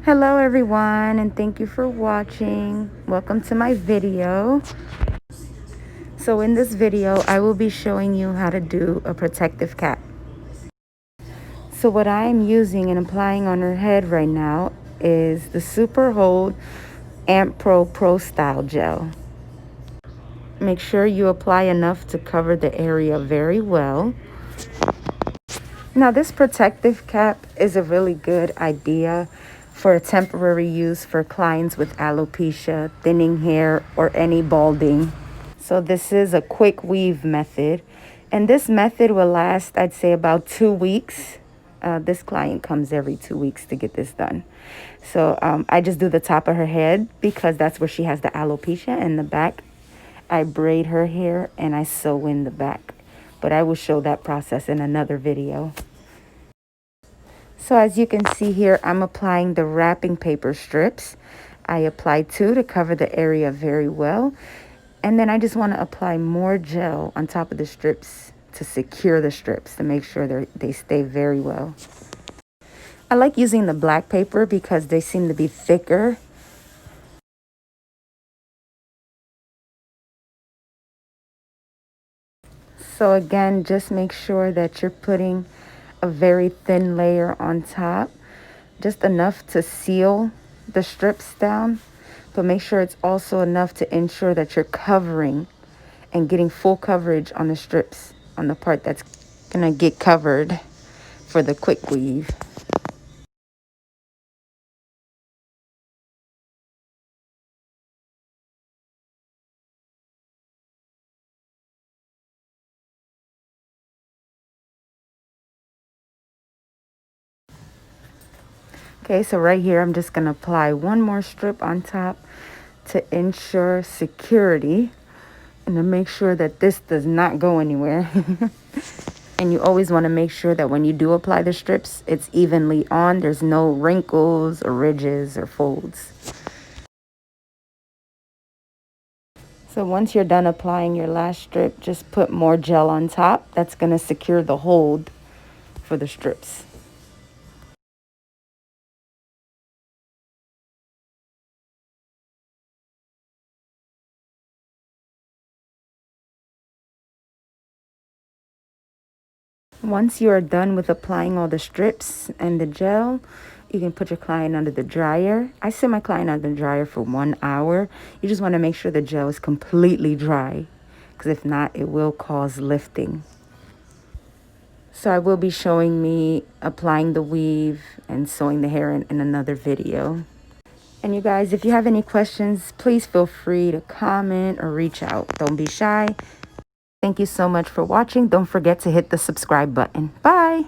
Hello everyone, and thank you for watching. Welcome to my video. So in this video I will be showing you how to do a protective cap. So what I am using and applying on her head right now is the Super Hold Amp Pro Style Gel. Make sure you apply enough to cover the area very well. Now this protective cap is a really good idea for a temporary use for clients with alopecia, thinning hair, or any balding. So this is a quick weave method, and this method will last, I'd say, about 2 weeks. This client comes every 2 weeks to get this done. So I just do the top of her head because that's where she has the alopecia, and the back I braid her hair and I sew in the back. But I will show that process in another video. So as you can see here, I'm applying the wrapping paper strips. I apply 2 to cover the area very well. And then I just want to apply more gel on top of the strips to secure the strips to make sure they stay very well. I like using the black paper because they seem to be thicker. So again, just make sure that you're putting a very thin layer on top, just enough to seal the strips down, but make sure it's also enough to ensure that you're covering and getting full coverage on the strips, on the part that's gonna get covered for the quick weave. Okay, so right here, I'm just gonna apply one more strip on top to ensure security and to make sure that this does not go anywhere. And you always want to make sure that when you do apply the strips, it's evenly on. There's no wrinkles or ridges or folds. So once you're done applying your last strip, just put more gel on top. That's going to secure the hold for the strips. Once you are done with applying all the strips and the gel, you can put your client under the dryer. I set my client under the dryer for 1 hour. You just want to make sure the gel is completely dry, because if not, it will cause lifting. So I will be showing me applying the weave and sewing the hair in another video. And you guys, if you have any questions, please feel free to comment or reach out. Don't be shy. Thank you so much for watching. Don't forget to hit the subscribe button. Bye.